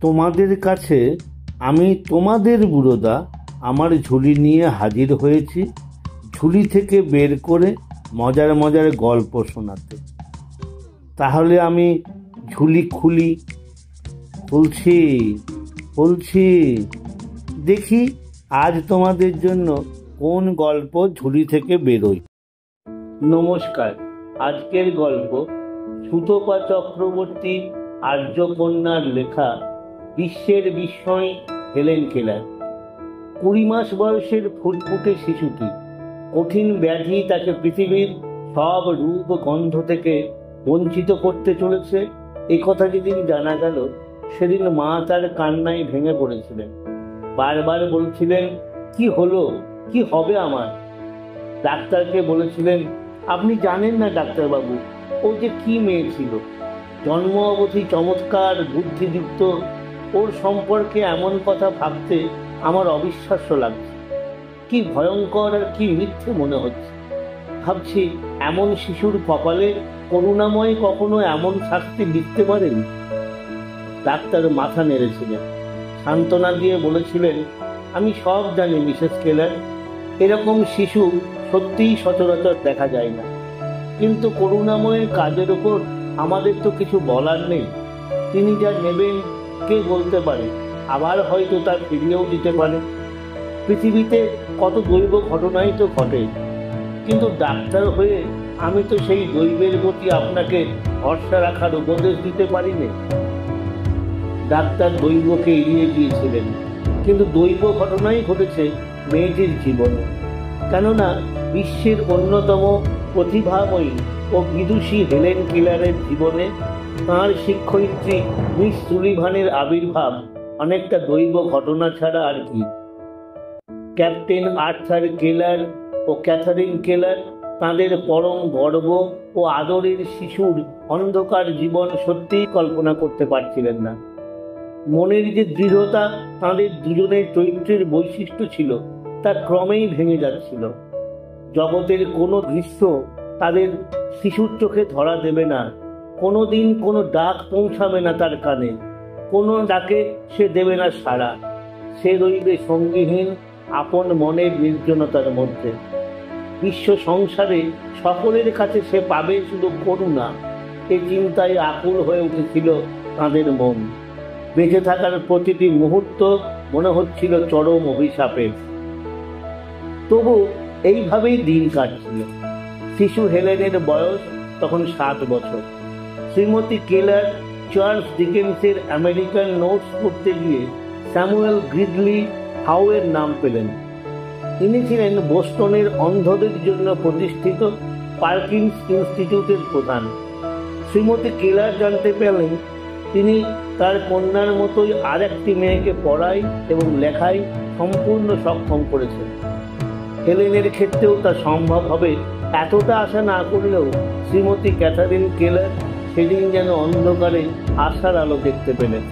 তোমাদের কাছে আমি তোমাদের বুড়োদা আমার ঝুলি নিয়ে হাজির হয়েছি, ঝুলি থেকে বের করে মজার মজার গল্প শোনাতে। তাহলে আমি ঝুলি খুলছি, দেখি আজ তোমাদের জন্য কোন গল্প ঝুলি থেকে বেরোয়। নমস্কার, আজকের গল্প সুতপা চক্রবর্তী আর্যকন্যার লেখা বিশ্বের বিস্ময় হেলেন কেলার। 20 মাস বয়সের ফুটফুটে শিশুটি, কঠিন ব্যাধি তাকে পৃথিবীর সব রূপ গন্ধ থেকে বঞ্চিত করতে চলেছে, এ কথা যেদিন জানা গেল সেদিন মা তার কান্নায় ভেঙে পড়েছিলেন। বারবার বলছিলেন, কি হলো, কি হবে আমার। ডাক্তারকে বলেছিলেন, আপনি জানেন না ডাক্তারবাবু, ও যে কি মেয়ে ছিল, জন্ম অবধি চমৎকার বুদ্ধিযুক্ত, ওর সম্পর্কে এমন কথা ভাবতে আমার অবিশ্বাস্য লাগছে। কি ভয়ঙ্কর আর কি মিথ্যে মনে হচ্ছে। ভাবছি, এমন শিশুর কপালে করুণাময় কখনো এমন শাস্তি লিখতে পারেন। ডাক্তার মাথা নেড়েছিলেন, সান্ত্বনা দিয়ে বলেছিলেন, আমি সব জানি মিসেস কেলার, এরকম শিশু সত্যিই সচরাচর দেখা যায় না, কিন্তু করুণাময়ের কাজের উপর আমাদের তো কিছু বলার নেই। তিনি যা নেবেন কে বলতে পারে, আবার হয়তো তার ফিরিয়েও দিতে পারে। পৃথিবীতে কত দৈব ঘটনাই তো ঘটে, কিন্তু ডাক্তার হয়ে আমি তো সেই দৈবের প্রতি আপনাকে ভরসা রাখার উপদেশ দিতে পারিনি। ডাক্তার দৈবকে এড়িয়ে গিয়েছিলেন, কিন্তু দৈব ঘটনাই ঘটেছে মেয়েটির জীবনে। কেননা বিশ্বের অন্যতম প্রতিভাময়ী ও বিদুষী হেলেন কেলারের জীবনে তাঁর শিক্ষয়িত্রী মিস সুলিভানের আবির্ভাব অনেকটা দৈব ঘটনা ছাড়া আর কি। ক্যাপ্টেন আর্থার কেলার ও ক্যাথারিন কেলার তাঁদের পরম গর্ব ও আদরের শিশুর অন্ধকার জীবন সত্যিই কল্পনা করতে পারছিলেন না। মনের যে দৃঢ়তা তাঁদের দুজনের চরিত্রের বৈশিষ্ট্য ছিল, তা ক্রমেই ভেঙে যাচ্ছিল। জগতের কোনো দৃশ্য তাদের শিশুর চোখে ধরা দেবে না, কোনো দিন কোনো ডাক পৌঁছাবে না তার কানে, কোনো ডাকে সে দেবে না সাড়া। সে রইবে সঙ্গীহীন আপন মনের নির্জনতার মধ্যে। বিশ্ব সংসারে সকলের কাছে সে পাবে শুধু করুণা, এই চিন্তায় আকুল হয়ে উঠেছিল তাঁদের মন। বেঁচে থাকার প্রতিটি মুহূর্ত মনে হচ্ছিল চরম অভিশাপের। তবু এইভাবেই দিন কাটছিল। শিশু হেলেনের বয়স তখন 7 বছর। শ্রীমতী কেলার চার্লস ডিকেন্সের আমেরিকান নোটস পড়তে গিয়ে স্যামুয়েল গ্রিডলি হাউয়ের নাম পেলেন। তিনি ছিলেন বোস্টনের অন্ধদের জন্য প্রতিষ্ঠিত পার্কিন্স ইনস্টিটিউটের প্রধান। শ্রীমতী কেলার জানতে পেলেন তিনি তার কন্যার মতোই আর একটি মেয়েকে পড়ায় এবং লেখায় সম্পূর্ণ সক্ষম করেছেন। হেলেনের ক্ষেত্রেও তা সম্ভব হবে এতটা আশা না করলেও শ্রীমতী ক্যাথারিন কেলার সেদিন যেন অন্ধকারে আশার আলো দেখতে পেলেন।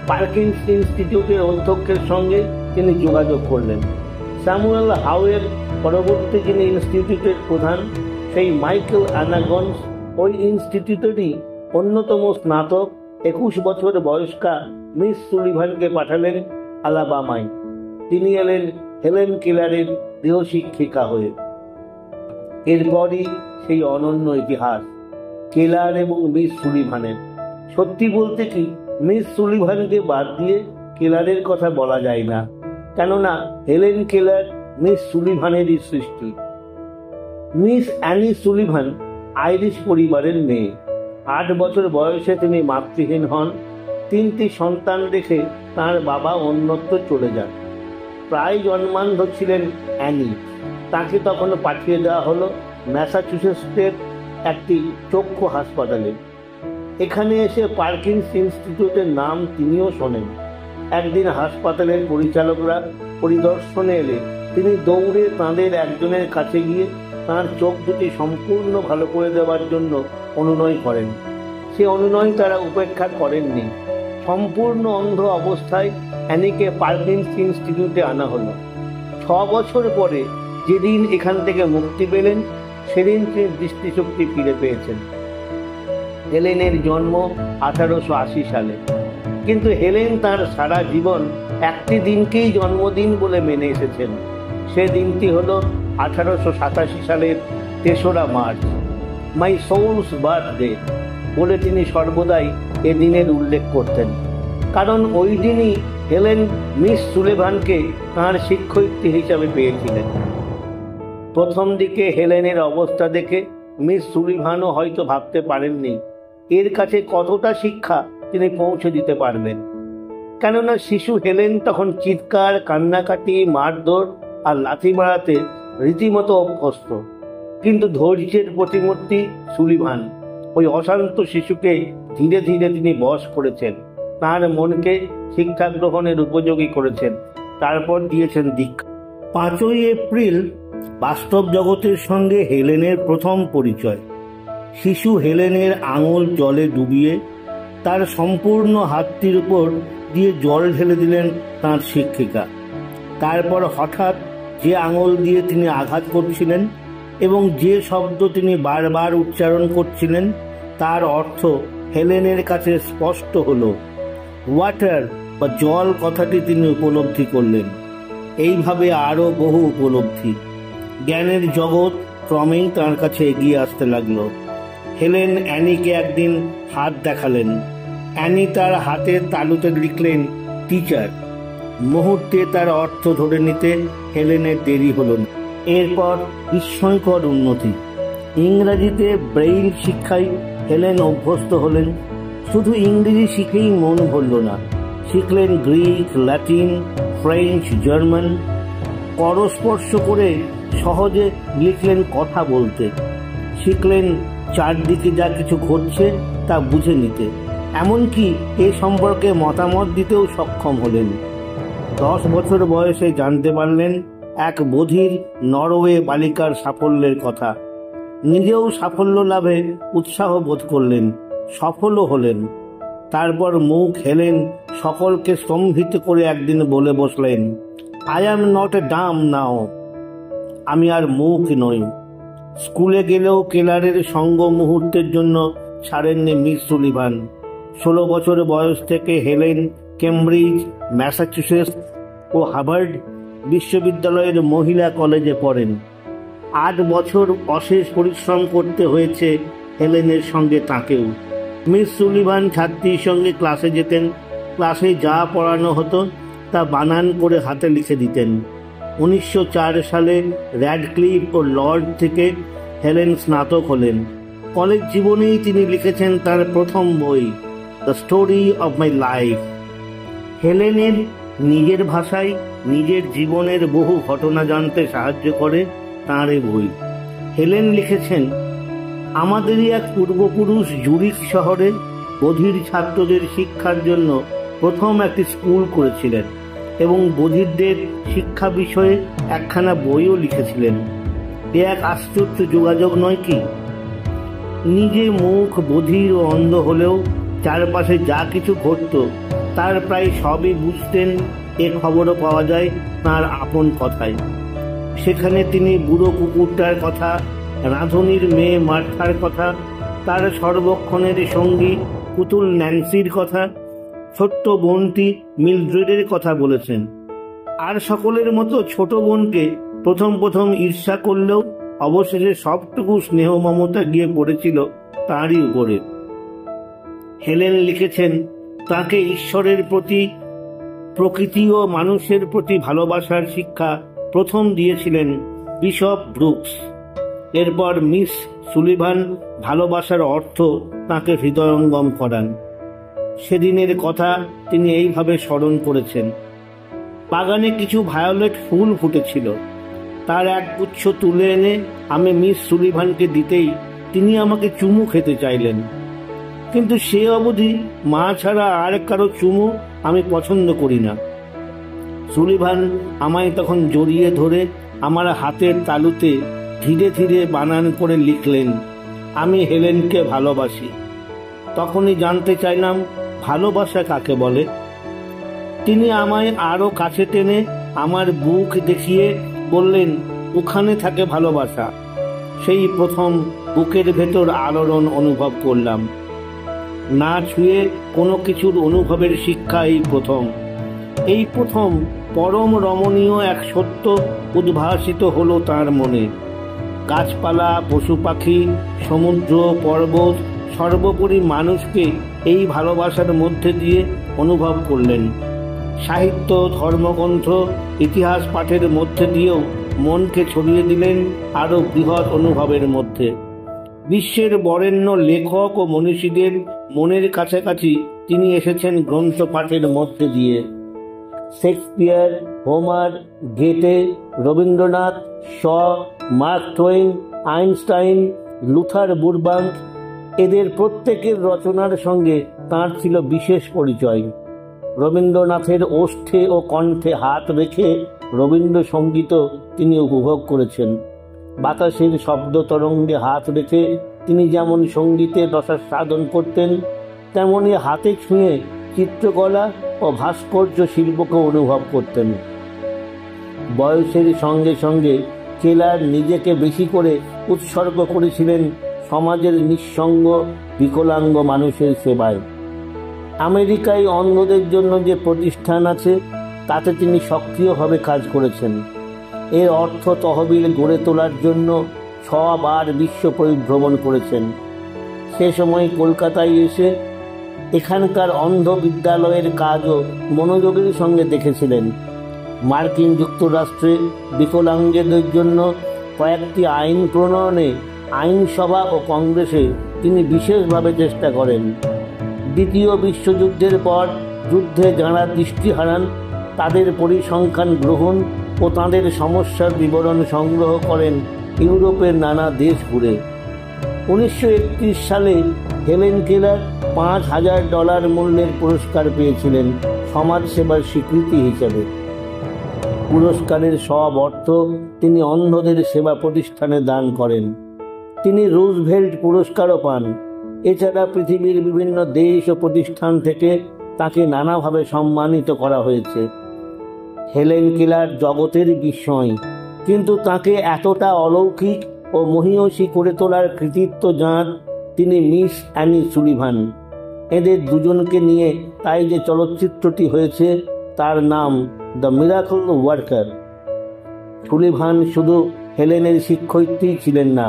পার্কিন্স ইনস্টিটিউটের অধ্যক্ষের সঙ্গে তিনি যোগাযোগ করলেন। স্যামুয়েল হাউয়ের পরবর্তী যিনি ইনস্টিটিউটের প্রধান, সেই মাইকেল অ্যানাগন্স ওই ইনস্টিটিউটেরই অন্যতম স্নাতক 21 বছর বয়স্কা মিস সুলিভানকে পাঠালেন আলাবামায়। তিনি এলেন হেলেন কেলারের গৃহশিক্ষিকা হয়ে। এরপরই সেই অনন্য ইতিহাস কেলার এবং মিস সুলিভানের। সত্যি বলতে কি, মিস সুলিভানকে বাদ দিয়ে কেলারের কথা বলা যায় না, কেননা হেলেন কেলার মিস সুলিভানেরই সৃষ্টি। মিস অ্যানি সুলিভান আইরিশ পরিবারের মেয়ে। 8 বছর বয়সে তিনি মাতৃহীন হন। 3টি সন্তান রেখে তার বাবা অন্যত্র চলে যান। প্রায় জন্মান্ধ ছিলেন অ্যানি। তাকে তখন পাঠিয়ে দেওয়া হলো ম্যাসাচুসেটসের একটি চক্ষু হাসপাতালে। এখানে এসে পার্কিন্স ইনস্টিটিউটের নাম তিনিও শোনেন। একদিন হাসপাতালের পরিচালকরা পরিদর্শনে এলে তিনি দৌড়ে তাঁদের একজনের কাছে গিয়ে তাঁর চোখ দুটি সম্পূর্ণ ভালো করে দেওয়ার জন্য অনুনয় করেন। সে অনুনয় তারা উপেক্ষা করেননি। সম্পূর্ণ অন্ধ অবস্থায় অ্যানিকে পার্কিন্স ইনস্টিটিউটে আনা হলো। 6 বছর পরে যেদিন এখান থেকে মুক্তি পেলেন, সেদিন তিনি দৃষ্টিশক্তি ফিরে পেয়েছেন। হেলেনের জন্ম 1880 সালে। কিন্তু হেলেন তার সারা জীবন একটি দিনকেই জন্মদিন বলে মেনে এসেছেন। সে দিনটি হলো 1887 সালের 3রা মার্চ, মাই সোলস বার্থডে বলে তিনি সর্বদাই এ দিনের উল্লেখ করতেন। কারণ ওই দিনই হেলেন মিস সুলিভানকে তাঁর শিক্ষয়িত্রী হিসাবে পেয়েছিলেন। প্রথম দিকে হেলেনের অবস্থা দেখে মিস সুলিভানও হয়তো ভাবতে পারেননি এর কাছে কতটা শিক্ষা তিনি পৌঁছে দিতে পারবেন। কেননা শিশু হেলেন তখন চিৎকার, কান্নাকাটি, মারধর আর লাথি মারাতে রীতিমতো অভ্যস্ত। কিন্তু ধৈর্যের প্রতিমূর্তি সুলিভান ওই অশান্ত শিশুকে ধীরে ধীরে তিনি বশ করেছেন, তার মনকে শিক্ষা গ্রহণের উপযোগী করেছেন, তারপর দিয়েছেন দীক্ষা। 5ই এপ্রিল বাস্তব জগতের সঙ্গে হেলেনের প্রথম পরিচয়। শিশু হেলেনের আঙুল জলে ডুবিয়ে তার সম্পূর্ণ হাতটির উপর দিয়ে জল ঢেলে দিলেন তাঁর শিক্ষিকা। তারপর হঠাৎ যে আঙুল দিয়ে তিনি আঘাত করছিলেন এবং যে শব্দ তিনি বারবার উচ্চারণ করছিলেন তার অর্থ হেলেনের কাছে স্পষ্ট হলো। ওয়াটার বা জল কথাটি তিনি উপলব্ধি করলেন। এইভাবে আরও বহু উপলব্ধি, জ্ঞানের জগৎ ক্রমেই তার কাছে এগিয়ে আসতে লাগলো। হেলেন অ্যানিকে একদিন হাত দেখালেন। অ্যানি তার হাতের তালুতে লিখলেন টিচার। মুহূর্তে তার অর্থ ধরে নিতে হেলেনের দেরি হল না। এরপর বিস্ময়কর উন্নতি। ইংরাজিতে ব্রেইল শিক্ষায় হেলেন অভ্যস্ত হলেন। শুধু ইংরেজি শিখেই মন ভরল না, শিখলেন গ্রিক, ল্যাটিন, ফ্রেঞ্চ, জার্মান। করস্পর্শ করে সহজে লিখলেন কথা বলতে, শিখলেন চারদিকে যা কিছু ঘটছে তা বুঝে নিতে, এমনকি এ সম্পর্কে মতামত দিতেও সক্ষম হলেন। 10 বছর বয়সে জানতে পারলেন এক বধির নরওয়ে বালিকার সাফল্যের কথা। নিজেও সাফল্য লাভে উৎসাহ বোধ করলেন, সফলও হলেন। তারপর মুখ হেলেন সকলকে স্তম্ভিত করে একদিন বলে বসলেন, I am not a Dam নাও। আমি আর মুখ নই। স্কুলে গেলেও কেলারের সঙ্গ মুহূর্তের জন্য ছাড়েননি মিস সুলিভান। 16 বছর বয়স থেকে হেলেন কেমব্রিজ, ম্যাসাচুসেটস ও হার্ভার্ড বিশ্ববিদ্যালয়ের মহিলা কলেজে পড়েন। 8 বছর অশেষ পরিশ্রম করতে হয়েছে হেলেনের সঙ্গে তাঁকেও। মিস সুলিভান ছাত্রীর সঙ্গে ক্লাসে যেতেন। ক্লাসে যা পড়ানো হতো তা বানান করে হাতে লিখে দিতেন। 1904 সালে র্যাডক্লিফ ও লর্ড থেকে হেলেন স্নাতক হলেন। কলেজ জীবনেই তিনি লিখেছেন তার প্রথম বই, the story of my life. হেলেনের নিজের ভাষায় নিজের জীবনের বহু ঘটনা জানতে সাহায্য করে তাঁর এই বই। হেলেন লিখেছেন, আমাদেরই এক পূর্বপুরুষ জুরিখ শহরে বধির ছাত্রদের শিক্ষার জন্য প্রথম একটি স্কুল করেছিলেন এবং বধিরদের শিক্ষা বিষয়ে একখানা বইও লিখেছিলেন। এ এক আশ্চর্য যোগাযোগ নয় কি? নিজে মুখ বধির ও অন্ধ হলেও চারপাশে যা কিছু ঘটত তার প্রায় সবই বুঝতেন। এ খবরও পাওয়া যায় তাঁর আপন কথায়। সেখানে তিনি বুড়ো কুকুরটার কথা, রাঁধুনির মেয়ে মার্থার কথা, তার সর্বক্ষণের সঙ্গী পুতুল ন্যান্সির কথা, ছোট্ট বোনটি মিলড্রেডের কথা বলেছেন। আর সকলের মতো ছোট বোনকে প্রথম প্রথম ঈর্ষা করলেও অবশেষে সবটুকু স্নেহ মমতা গিয়ে পড়েছিল তাঁরই উপরে। হেলেন লিখেছেন, তাকে ঈশ্বরের প্রতি, প্রকৃতি ও মানুষের প্রতি ভালোবাসার শিক্ষা প্রথম দিয়েছিলেন বিশপ ব্রুকস। এরপর মিস সুলিভান ভালোবাসার অর্থ তাকে হৃদয়ঙ্গম করান। সেদিনের কথা তিনি এইভাবে স্মরণ করেছেন, বাগানে কিছু ভায়োলেট ফুল ফুটেছিল। তার এক গুচ্ছ তুলে এনে আমি মিস সুলিভানকে দিতেই তিনি আমাকে চুমু খেতে চাইলেন, কিন্তু সে অবধি মা ছাড়া আর কারো চুমু আমি পছন্দ করি না। সুলিভান আমায় তখন জড়িয়ে ধরে আমার হাতের তালুতে ধীরে ধীরে বানান করে লিখলেন, আমি হেলেনকে ভালোবাসি। তখনই জানতে চাইলাম ভালোবাসা কাকে বলে। তিনি আমায় আরো কাছে টেনে আমার বুক দেখিয়ে বললেন, ওখানে থাকে ভালোবাসা। সেই প্রথম বুকের ভেতর আলোড়ন অনুভব করলাম। না ছুঁয়ে কোনো কিছুর অনুভবের শিক্ষা এই প্রথম পরম রমণীয় এক সত্য উদ্ভাসিত হলো তার মনে। গাছপালা, পশু পাখি, সমুদ্র, পর্বত, সর্বোপরি মানুষকে এই ভালোবাসার মধ্যে দিয়ে অনুভব করলেন। সাহিত্য, ধর্মগ্রন্থ, ইতিহাস পাঠের মধ্যে দিয়েও মনকে ছড়িয়ে দিলেন আরও বৃহৎ অনুভবের মধ্যে। বিশ্বের বরেণ্য লেখক ও মনীষীদের মনের কাছাকাছি তিনি এসেছেন গ্রন্থ পাঠের মধ্যে দিয়ে। শেক্সপিয়ার, হোমার, গেটে, রবীন্দ্রনাথ, শ, মার্ক টোয়েন, আইনস্টাইন, লুথার বুরবাঙ্ক, এদের প্রত্যেকের রচনার সঙ্গে তাঁর ছিল বিশেষ পরিচয়। রবীন্দ্রনাথের ওষ্ঠে ও কণ্ঠে হাত রেখে রবীন্দ্রসঙ্গীতও তিনি উপভোগ করেছেন। বাতাসের শব্দ তরঙ্গে হাত রেখে তিনি যেমন সঙ্গীতের রসাস্বাদন করতেন, তেমনি হাতে ছুঁয়ে চিত্রকলা ও ভাস্কর্য শিল্পকে অনুভব করতেন। বয়সের সঙ্গে সঙ্গে কেলার নিজেকে বেশি করে উৎসর্গ করেছিলেন সমাজের নিঃসঙ্গ বিকলাঙ্গ মানুষের সেবায়। আমেরিকায় অন্ধদের জন্য যে প্রতিষ্ঠান আছে তাতে তিনি সক্রিয়ভাবে কাজ করেছেন। এর অর্থ তহবিল গড়ে তোলার জন্য 6 বার বিশ্ব পরিভ্রমণ করেছেন। সে সময় কলকাতায় এসে এখানকার অন্ধ বিদ্যালয়ের কাজও মনোযোগের সঙ্গে দেখেছিলেন। মার্কিন যুক্তরাষ্ট্রে বিকলাঙ্গদের জন্য কয়েকটি আইন প্রণয়নে আইনসভা ও কংগ্রেসে তিনি বিশেষভাবে চেষ্টা করেন। দ্বিতীয় বিশ্বযুদ্ধের পর যুদ্ধে যাঁরা দৃষ্টি হারান তাদের পরিসংখ্যান গ্রহণ ও তাঁদের সমস্যার বিবরণ সংগ্রহ করেন ইউরোপের নানা দেশ ঘুরে। 1931 সালে হেলেন কেলার $5,000 মূল্যের পুরস্কার পেয়েছিলেন সমাজসেবার স্বীকৃতি হিসেবে। পুরস্কারের সব অর্থ তিনি অন্ধদের সেবা প্রতিষ্ঠানে দান করেন। তিনি রুজভেল্ট পুরস্কারও পান। এছাড়া পৃথিবীর বিভিন্ন দেশ ও প্রতিষ্ঠান থেকে তাকে নানাভাবে সম্মানিত করা হয়েছে। হেলেন কেলার জগতের বিস্ময়, কিন্তু তাকে এতটা অলৌকিক ও মহীয়সী করে তোলার কৃতিত্ব যাঁর, তিনি মিস অ্যানি সুলিভান। এদের দুজনকে নিয়ে তাই যে চলচ্চিত্রটি হয়েছে তার নাম দ্য মিরাকল ওয়ার্কার। সুলিভান শুধু হেলেনের শিক্ষয়িত্রী ছিলেন না,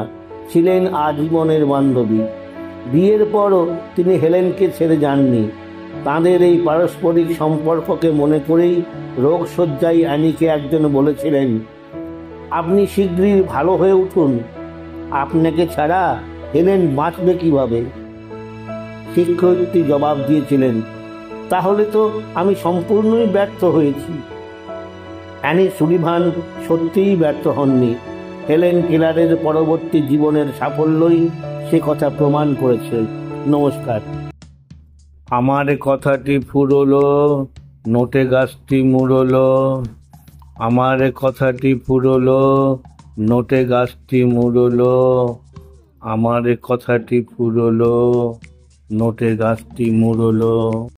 ছিলেন আজীবনের বান্ধবী। বিয়ের পরও তিনি হেলেনকে ছেড়ে যাননি। তাঁদের এই পারস্পরিক সম্পর্ককে মনে করেই রোগশয্যায় অ্যানিকে একজন বলেছিলেন, আপনি শীঘ্রই ভালো হয়ে উঠুন, আপনাকে ছাড়া হেলেন বাঁচবে কিভাবে? শিক্ষয়িত্রী জবাব দিয়েছিলেন, তাহলে তো আমি সম্পূর্ণই ব্যর্থ হয়েছি। অ্যানি সুলিভান সত্যিই ব্যর্থ হননি। হেলেন কেলারের পরবর্তী জীবনের সাফল্যই সে কথা প্রমাণ করেছে। নমস্কার। আমার কথাটি ফুরলো, নোটে গাছটি মুড়লো। আমার কথাটি ফুরলো, নোটে গাছটি মুড়লো। আমার কথাটি ফুরলো, নোটে গাছটি মুড়লো।